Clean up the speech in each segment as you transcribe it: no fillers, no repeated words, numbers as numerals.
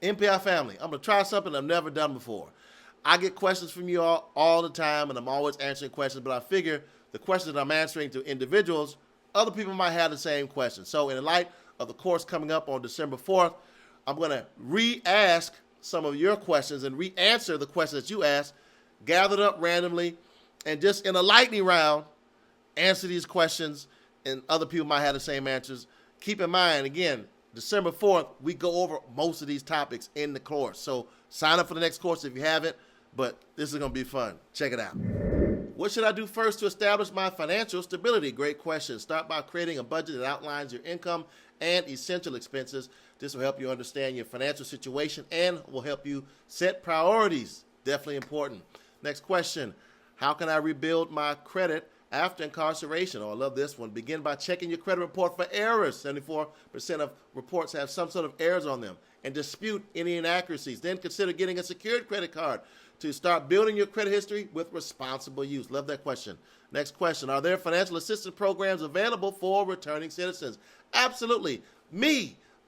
MPI family, I'm going to try something I've never done before. I get questions from you all the time, and I'm always answering questions, but I figure the questions that I'm answering to individuals, other people might have the same questions. So in light of the course coming up on December 4th, I'm going to re-ask some of your questions and re-answer the questions that you asked, gathered up randomly, and just in a lightning round, answer these questions, and other people might have the same answers. Keep in mind, again, December 4th, we go over most of these topics in the course. So sign up for the next course if you haven't, but this is going to be fun. Check it out. What should I do first to establish my financial stability? Great question. Start by creating a budget that outlines your income and essential expenses. This will help you understand your financial situation and will help you set priorities. Definitely important. Next question. How can I rebuild my credit after incarceration? Oh, I love this one. Begin by checking your credit report for errors. 74% of reports have some sort of errors on them, and dispute any inaccuracies. Then consider getting a secured credit card to start building your credit history with responsible use. Love that question. Next question. Are there financial assistance programs available for returning citizens? Absolutely.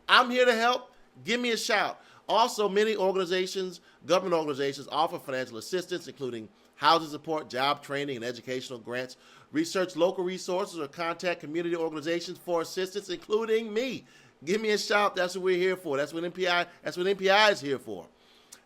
I'm here to help. Give me a shout. Also, many organizations, government organizations, offer financial assistance, including housing support, job training, and educational grants. Research local resources or contact community organizations for assistance, including me. Give me a shout. That's what we're here for. That's what MPI is here for.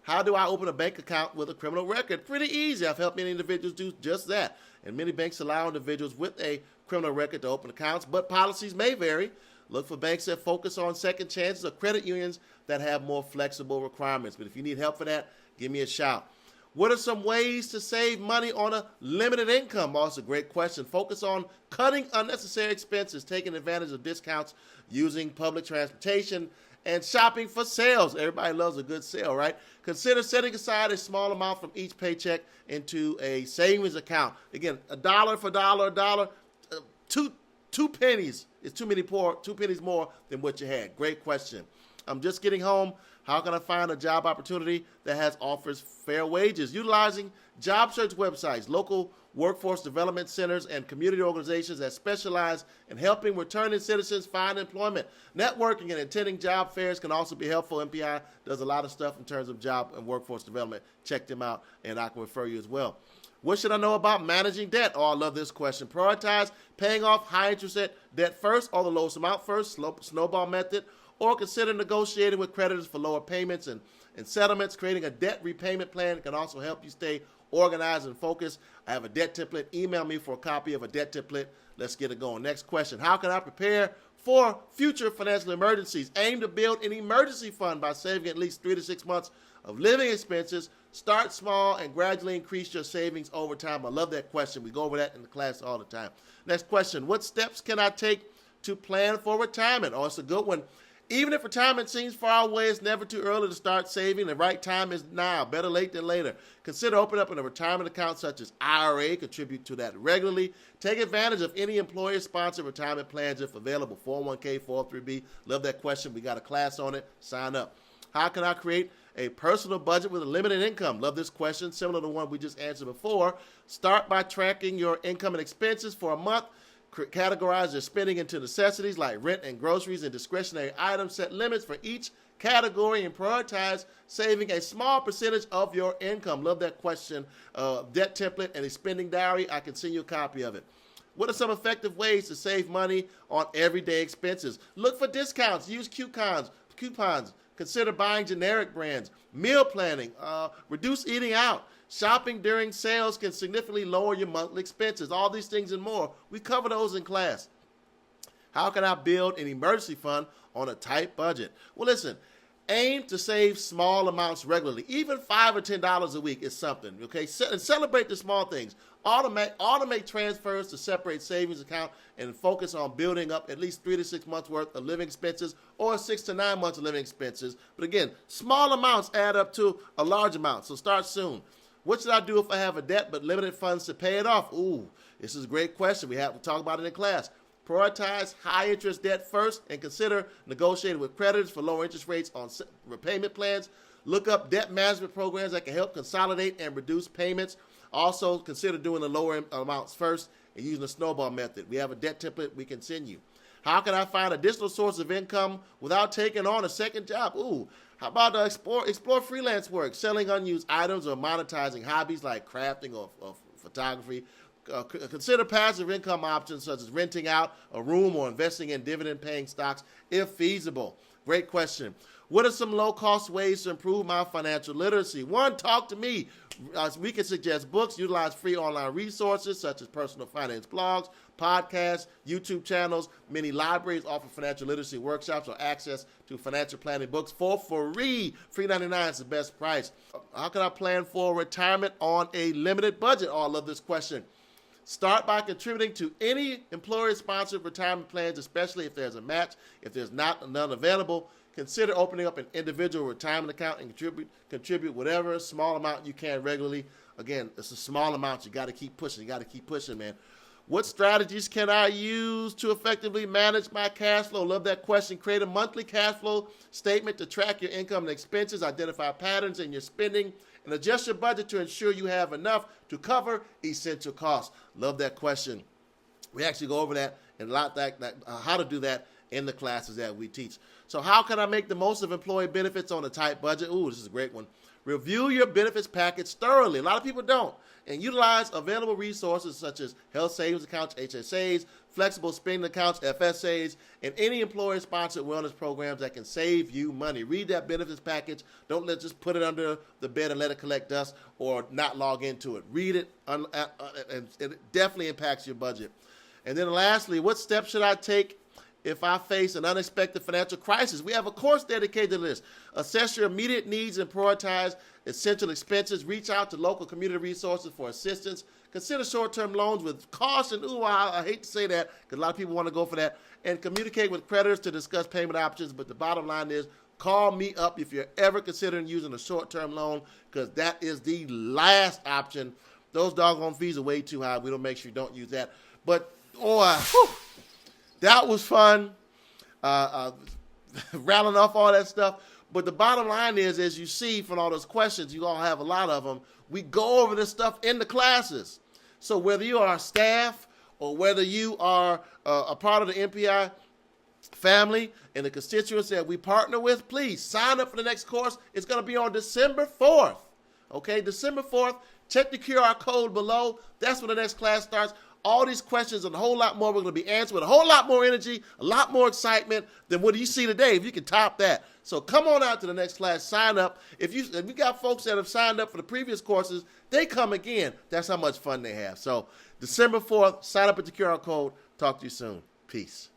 How do I open a bank account with a criminal record? Pretty easy. I've helped many individuals do just that. And many banks allow individuals with a criminal record to open accounts, but policies may vary. Look for banks that focus on second chances or credit unions that have more flexible requirements. But if you need help for that, give me a shout. What are some ways to save money on a limited income? Also, a great question. Focus on cutting unnecessary expenses, taking advantage of discounts, using public transportation, and shopping for sales. Everybody loves a good sale, right? Consider setting aside a small amount from each paycheck into a savings account. Again, a dollar for dollar, two pennies is two pennies more than what you had. Great question. I'm just getting home. How can I find a job opportunity that offers fair wages? Utilizing job search websites, local workforce development centers, and community organizations that specialize in helping returning citizens find employment. Networking and attending job fairs can also be helpful. MPI does a lot of stuff in terms of job and workforce development. Check them out, and I can refer you as well. What should I know about managing debt? Oh, I love this question. Prioritize paying off high interest debt first, or the lowest amount first, snowball method, or consider negotiating with creditors for lower payments and settlements. Creating a debt repayment plan can also help you stay organized and focused. I have a debt template. Email me for a copy of a debt template. Let's get it going. Next question. How can I prepare for future financial emergencies? Aim to build an emergency fund by saving at least 3 to 6 months of living expenses. Start small and gradually increase your savings over time. I love that question. We go over that in the class all the time. Next question. What steps can I take to plan for retirement? Oh, it's a good one. Even if retirement seems far away, it's never too early to start saving. The right time is now. Better late than later. Consider opening up a retirement account such as IRA. Contribute to that regularly. Take advantage of any employer-sponsored retirement plans if available. 401k, 403b. Love that question. We got a class on it. Sign up. How can I create a personal budget with a limited income? Love this question. Similar to the one we just answered before. Start by tracking your income and expenses for a month. Categorize your spending into necessities like rent and groceries and discretionary items. Set limits for each category and prioritize saving a small percentage of your income. Love that question. Debt template and a spending diary. I can send you a copy of it. What are some effective ways to save money on everyday expenses? Look for discounts. Use coupons. Consider buying generic brands. Meal planning. Reduce eating out. Shopping during sales can significantly lower your monthly expenses. All these things and more. We cover those in class. How can I build an emergency fund on a tight budget? Well, listen, aim to save small amounts regularly. Even $5 or $10 a week is something, okay? And celebrate the small things. Automate transfers to separate savings account and focus on building up at least 3 to 6 months worth of living expenses or 6 to 9 months of living expenses. But again, small amounts add up to a large amount, so start soon. What should I do if I have a debt but limited funds to pay it off? Ooh, this is a great question. We have to talk about it in class. Prioritize high interest debt first and consider negotiating with creditors for lower interest rates on repayment plans. Look up debt management programs that can help consolidate and reduce payments. Also, consider doing the lower amounts first and using the snowball method. We have a debt template we can send you. How can I find additional source of income without taking on a second job? Ooh, How about explore freelance work, selling unused items or monetizing hobbies like crafting or photography? Consider passive income options such as renting out a room or investing in dividend-paying stocks if feasible. Great question. What are some low-cost ways to improve my financial literacy? One, talk to me. We can suggest books, utilize free online resources such as personal finance blogs, podcasts, YouTube channels. Many libraries offer financial literacy workshops or access to financial planning books for free. Free 99 is the best price. How can I plan for retirement on a limited budget? Oh, I love this question. Start by contributing to any employer-sponsored retirement plans, especially if there's a match. If there's none available, consider opening up an individual retirement account and contribute whatever small amount you can regularly. Again, it's a small amount. You got to keep pushing. You got to keep pushing, man. What strategies can I use to effectively manage my cash flow? Love that question. Create a monthly cash flow statement to track your income and expenses, identify patterns in your spending, and adjust your budget to ensure you have enough to cover essential costs. Love that question. We actually go over that and how to do that in the classes that we teach. So how can I make the most of employee benefits on a tight budget? Ooh, this is a great one. Review your benefits package thoroughly. A lot of people don't. And utilize available resources such as health savings accounts, HSAs, flexible spending accounts, FSAs, and any employer-sponsored wellness programs that can save you money. Read that benefits package. Don't just put it under the bed and let it collect dust or not log into it. Read it, and it definitely impacts your budget. And then lastly, what steps should I take if I face an unexpected financial crisis? We have a course dedicated to this. Assess your immediate needs and prioritize essential expenses. Reach out to local community resources for assistance. Consider short-term loans with caution. Ooh, I hate to say that because a lot of people want to go for that. And communicate with creditors to discuss payment options. But the bottom line is, call me up if you're ever considering using a short-term loan, because that is the last option. Those doggone fees are way too high. We don't make sure you don't use that. But, that was fun, rattling off all that stuff. But the bottom line is, as you see from all those questions, you all have a lot of them, we go over this stuff in the classes. So whether you are staff or whether you are a part of the MPI family and the constituents that we partner with, please sign up for the next course. It's going to be on December 4th. Okay, December 4th. Check the QR code below. That's when the next class starts. All these questions and a whole lot more we're going to be answering with a whole lot more energy, a lot more excitement than what you see today, if you can top that. So come on out to the next class, sign up. If we got folks that have signed up for the previous courses, they come again. That's how much fun they have. So December 4th, sign up at the QR code. Talk to you soon. Peace.